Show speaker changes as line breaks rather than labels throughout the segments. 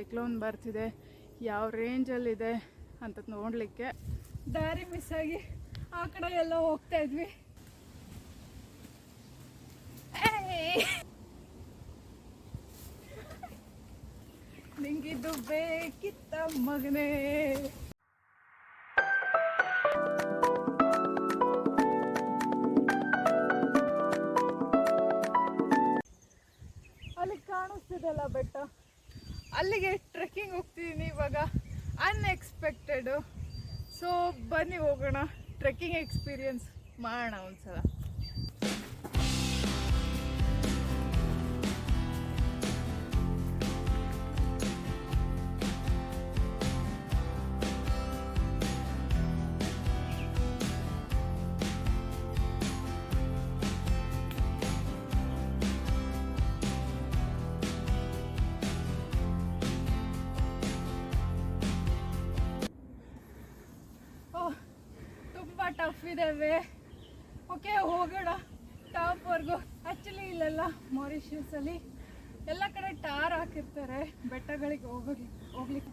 Cyclone ಬರ್ತಿದೆ, ಯಾವ ರೇಂಜಲ್ಲಿದೆ ಅಂತ ನೋಡಲಿಕ್ಕೆ. ದಾರಿ ಮಿಸ್ ಆಗಿ ಆ ಕಡೆ ಎಲ್ಲ ಹೋಗ್ತಾ ಇದ್ವಿ. ನಿಂಗಿದು ಬೇಕಿತ್ತ ಮಗನೇ. ಅಲ್ಲಿ ಕಾಣಿಸ್ತಿದೆಲ್ಲ ಬೆಟ್ಟ, ಅಲ್ಲಿಗೆ ಟ್ರೆಕ್ಕಿಂಗ್ ಹೋಗ್ತಿದ್ದೀನಿ ಇವಾಗ. ಅನ್ಎಕ್ಸ್ಪೆಕ್ಟೆಡು. ಸೊ ಬನ್ನಿ ಹೋಗೋಣ, ಟ್ರೆಕ್ಕಿಂಗ್ ಎಕ್ಸ್ಪೀರಿಯನ್ಸ್ ಮಾಡೋಣ ಒಂದ್ಸಲ. ಟಫ್ ಇದ್ದಾವೆ. ಓಕೆ, ಹೋಗೋಣ ಟಾಪ್ವರೆಗೂ. ಆ್ಯಕ್ಚುಲಿ ಇಲ್ಲೆಲ್ಲ ಮಾರಿಷಿಯಸಲ್ಲಿ ಎಲ್ಲ ಕಡೆ ಟಾರ್ ಹಾಕಿರ್ತಾರೆ ಬೆಟ್ಟಗಳಿಗೆ ಹೋಗ್ಲಿಕ್ಕೆ.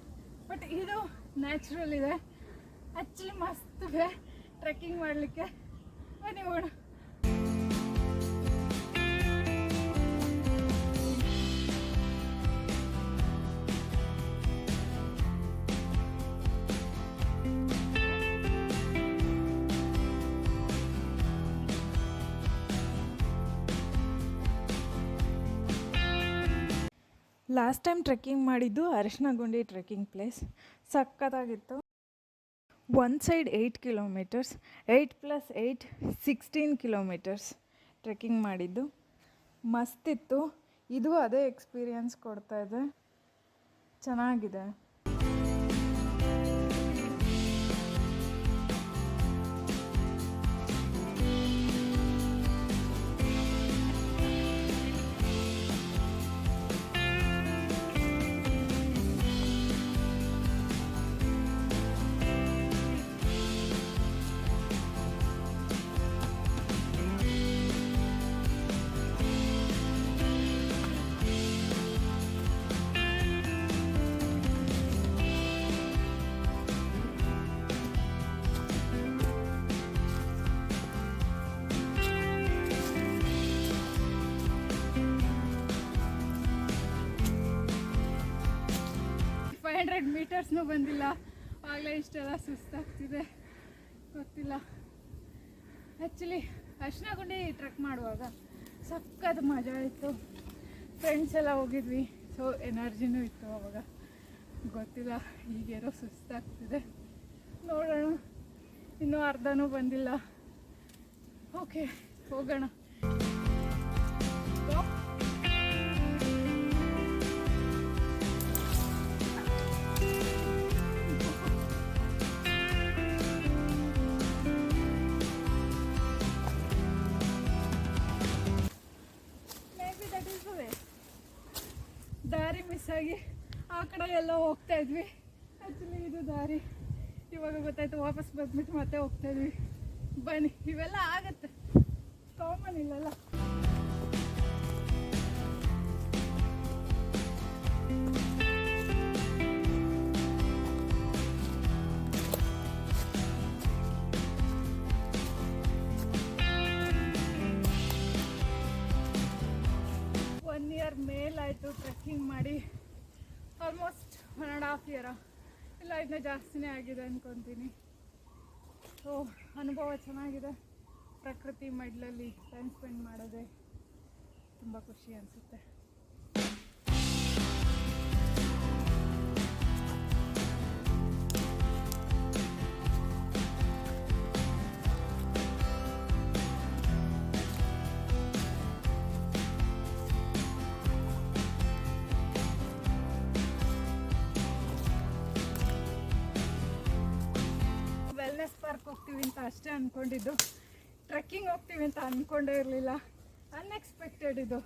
ಬಟ್ ಇದು ನ್ಯಾಚುರಲ್ ಇದೆ. ಆ್ಯಕ್ಚುಲಿ ಮಸ್ತ್ ಇದೆ ಟ್ರೆಕ್ಕಿಂಗ್ ಮಾಡಲಿಕ್ಕೆ. ಬನ್ನಿ ಹೋಗೋಣ. ಲಾಸ್ಟ್ ಟೈಮ್ ಟ್ರೆಕ್ಕಿಂಗ್ ಮಾಡಿದ್ದು ಅರಿಶಿನಗುಂಡಿ ಟ್ರೆಕ್ಕಿಂಗ್ ಪ್ಲೇಸ್. ಸಖತ್ತಾಗಿತ್ತು. ಒಂದು ಸೈಡ್ 8 ಕಿಲೋಮೀಟರ್ಸ್, 8 + 8 16 ಕಿಲೋಮೀಟರ್ಸ್ ಟ್ರೆಕ್ಕಿಂಗ್ ಮಾಡಿದ್ದು. ಮಸ್ತಿತ್ತು. ಇದು ಅದೇ ಎಕ್ಸ್ಪೀರಿಯನ್ಸ್ ಕೊಡ್ತಾಯಿದೆ, ಚೆನ್ನಾಗಿದೆ. ಮೀಟರ್ಸ್ನೂ ಬಂದಿಲ್ಲ, ಆಗಲೇ ಇಷ್ಟೆಲ್ಲ ಸುಸ್ತಾಗ್ತಿದೆ. ಗೊತ್ತಿಲ್ಲ. ಆ್ಯಕ್ಚುಲಿ ಅರಿಶಿನಗುಂಡಿ ಟ್ರೆಕ್ ಮಾಡುವಾಗ ಸಖತ್ ಮಜಾ ಇತ್ತು. ಫ್ರೆಂಡ್ಸ್ ಎಲ್ಲ ಹೋಗಿದ್ವಿ, ಸೊ ಎನರ್ಜಿನೂ ಇತ್ತು ಅವಾಗ. ಗೊತ್ತಿಲ್ಲ, ಈಗೇನೋ ಸುಸ್ತಾಗ್ತಿದೆ. ನೋಡೋಣ, ಇನ್ನೂ ಅರ್ಧನೂ ಬಂದಿಲ್ಲ. ಓಕೆ, ಹೋಗೋಣ. ದಾರಿ ಮಿಸ್ ಆಗಿ ಆ ಕಡೆ ಎಲ್ಲ ಹೋಗ್ತಾ ಇದ್ವಿ. ಆ್ಯಕ್ಚುಲಿ ಇದು ದಾರಿ ಇವಾಗ ಗೊತ್ತಾಯ್ತು. ವಾಪಸ್ ಬಂದ್ಬಿಟ್ಟು ಮತ್ತೆ ಹೋಗ್ತಾ ಇದ್ವಿ. ಬನ್ನಿ, ಇವೆಲ್ಲ ಆಗತ್ತೆ, ಕಾಮನ್ ಇಲ್ಲಲ್ಲ. ಮೇಲಾಯಿತು ಟ್ರೆಕ್ಕಿಂಗ್ ಮಾಡಿ. ಆಲ್ಮೋಸ್ಟ್ 1.5 ಇಯರ್, ಇಲ್ಲ ಇದನ್ನ ಜಾಸ್ತಿನೇ ಆಗಿದೆ ಅಂದ್ಕೊತೀನಿ. ಸೊ ಅನುಭವ ಚೆನ್ನಾಗಿದೆ. ಪ್ರಕೃತಿ ಮಡ್ಲಲ್ಲಿ ಟೈಮ್ ಸ್ಪೆಂಡ್ ಮಾಡೋದೇ ತುಂಬ ಖುಷಿ ಅನಿಸುತ್ತೆ. ಪಾರ್ಕ್ ಹೋಗ್ತೀವಿ ಅಂತ ಅಷ್ಟೇ ಅಂದ್ಕೊಂಡಿದ್ದು. ಟ್ರೆಕ್ಕಿಂಗ್ ಹೋಗ್ತೀವಿ ಅಂತ ಅಂದ್ಕೊಂಡೇ ಇರಲಿಲ್ಲ. ಅನ್ಎಕ್ಸ್ಪೆಕ್ಟೆಡ್ ಇದು.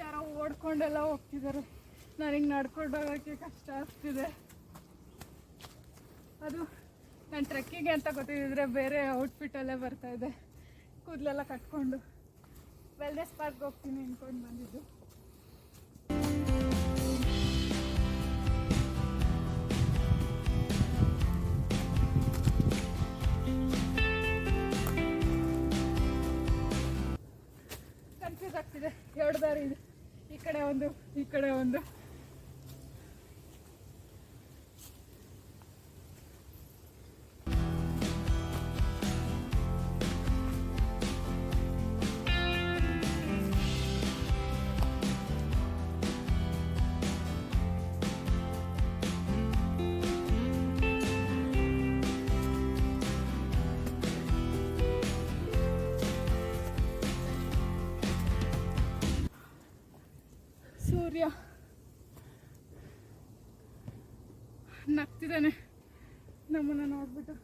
ಯಾರೋ ಓಡ್ಕೊಂಡೆಲ್ಲ ಹೋಗ್ತಿದ್ದಾರೆ. ನನಗೆ ನಡ್ಕೊಂಡು ಹೋಗೋಕ್ಕೆ ಕಷ್ಟ ಆಗ್ತಿದೆ. ಅದು ನಾನು ಟ್ರೆಕ್ಕಿಂಗ್ ಅಂತ ಗೊತ್ತಿದ್ದರೆ ಬೇರೆ ಔಟ್ಫಿಟ್ಟಲ್ಲೇ ಬರ್ತಾಯಿದ್ದೆ, ಕೂದಲೆಲ್ಲ ಕಟ್ಕೊಂಡು ವೆಲ್ನೆಸ್ ಪಾರ್ಕ್ಗೆ ಹೋಗ್ತೀನಿ ಅಂದ್ಕೊಂಡು ಬಂದಿದ್ದು. ಕನ್ಫ್ಯೂಸ್ ಆಗ್ತಿದೆ, 2 ದಾರಿ ಇದೆ, ಈ ಕಡೆ ಒಂದು ಈ ಕಡೆ ಒಂದು. ಸೂರ್ಯ ನಗ್ತಿದ್ದಾನೆ ನಮ್ಮನ್ನು ನೋಡ್ಬಿಟ್ಟು.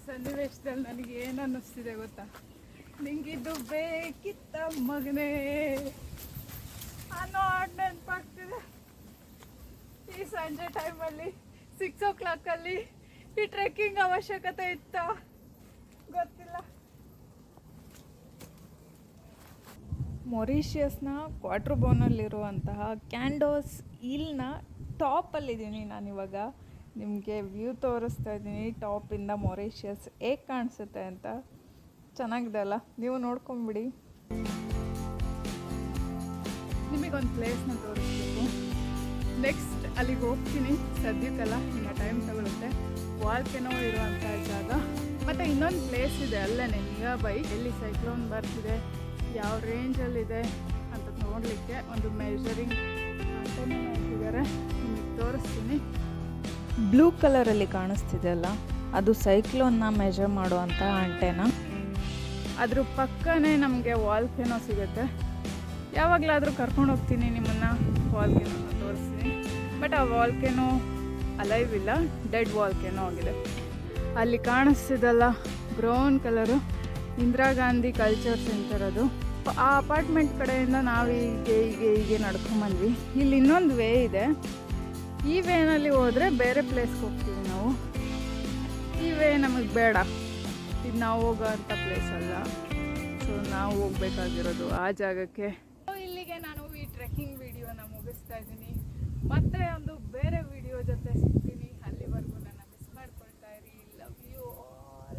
ಸನ್ನಿವೇಶದಲ್ಲಿ ನನಗೆ ಏನು ಅನ್ನಿಸ್ತಿದೆ ಗೊತ್ತಾ, ನಿಂಗಿದು ಬೇಕಿತ್ತ ಮಗನೇ ಅನ್ನೋ ಹಾಡು ನೆನಪಾಗ್ತಿದೆ. ಈ ಸಂಜೆ ಟೈಮಲ್ಲಿ 6 o'clock ಈ ಟ್ರೆಕ್ಕಿಂಗ್ ಅವಶ್ಯಕತೆ ಇತ್ತಾ ಗೊತ್ತಿಲ್ಲ.
ಮೊರಿಷಿಯಸ್ನ ಕ್ವಾರ್ಟರ್ಬೋನಲ್ಲಿರುವಂತಹ ಕ್ಯಾಂಡೋಸ್ ಹಿಲ್ನ ಟಾಪಲ್ಲಿದ್ದೀನಿ ನಾನಿವಾಗ. ನಿಮಗೆ ವ್ಯೂ ತೋರಿಸ್ತಾ ಇದ್ದೀನಿ ಟಾಪಿಂದ ಮೊರಿಷಿಯಸ್ ಹೇಗೆ ಕಾಣಿಸುತ್ತೆ ಅಂತ. ಚೆನ್ನಾಗಿದೆ ಅಲ್ಲ, ನೀವು ನೋಡ್ಕೊಂಬಿಡಿ.
ನಿಮಗೊಂದು ಪ್ಲೇಸ್ನ ತೋರಿಸ್ಬೇಕು, ನೆಕ್ಸ್ಟ್ ಅಲ್ಲಿಗೆ ಹೋಗ್ತೀನಿ. ಸದ್ಯಕ್ಕಲ್ಲ, ಇನ್ನು ಟೈಮ್ ತಗೊಳುತ್ತೆ. ವಾಲ್ಕೆನೋ ಇರುವಂಥ ಜಾಗ. ಮತ್ತು ಇನ್ನೊಂದು ಪ್ಲೇಸ್ ಇದೆ ಅಲ್ಲೇ ನಿಯರ್ ಬೈ, ಎಲ್ಲಿ ಸೈಕ್ಲೋನ್ ಬರ್ತಿದೆ, ಯಾವ ರೇಂಜಲ್ಲಿದೆ ಅಂತ ನೋಡಲಿಕ್ಕೆ ಒಂದು ಮೆಜರಿಂಗ್ ಅಂಟೇನ ಹಾಕಿದ್ದಾರೆ. ನಿಮಗೆ ತೋರಿಸ್ತೀನಿ.
ಬ್ಲೂ ಕಲರಲ್ಲಿ ಕಾಣಿಸ್ತಿದೆ ಅಲ್ಲ, ಅದು ಸೈಕ್ಲೋನ್ನ ಮೆಜರ್ ಮಾಡುವಂಥ ಅಂಟೇನ.
ಅದ್ರ ಪಕ್ಕನೇ ನಮಗೆ ವಾಲ್ಕೆನೋ ಸಿಗುತ್ತೆ. ಯಾವಾಗಲಾದರೂ ಕರ್ಕೊಂಡು ಹೋಗ್ತೀನಿ ನಿಮ್ಮನ್ನು, ವಾಲ್ಕೆನೋನ ತೋರಿಸ್ತೀನಿ. ಬಟ್ ಆ ವಾಲ್ಕೆನೋ ಅಲೈವ್ ಇಲ್ಲ, ಡೆಡ್ ವಾಲ್ಕೆನೋ ಆಗಿದೆ. ಅಲ್ಲಿ ಕಾಣಿಸ್ತಿದಲ್ಲ brown colour, Indira Gandhi culture centre ಅದು. ಆ ಅಪಾರ್ಟ್ಮೆಂಟ್ ಕಡೆಯಿಂದ ನಾವು ಹೀಗೆ ನಡ್ಕೊಂಬಂದ್ವಿ. ಇಲ್ಲಿ ಇನ್ನೊಂದು ವೇ ಇದೆ. ಈ ವೇನಲ್ಲಿ ಹೋದರೆ ಬೇರೆ ಪ್ಲೇಸ್ಗೆ ಹೋಗ್ತೀವಿ ನಾವು. ಈ ವೇ ನಮಗೆ ಬೇಡ, ಇದು ನಾವು ಹೋಗೋ ಅಂಥ ಪ್ಲೇಸ್ ಅಲ್ಲ. ಸೊ ನಾವು ಹೋಗ್ಬೇಕಾಗಿರೋದು ಆ ಜಾಗಕ್ಕೆ. ಇಲ್ಲಿಗೆ ನಾನು ಈ ಟ್ರೆಕ್ಕಿಂಗ್ ವಿಡಿಯೋನ ಮುಗಿಸ್ತಾ ಇದ್ದೀನಿ. ಮತ್ತೆ ಒಂದು ಬೇರೆ ವಿಡಿಯೋ ಜೊತೆ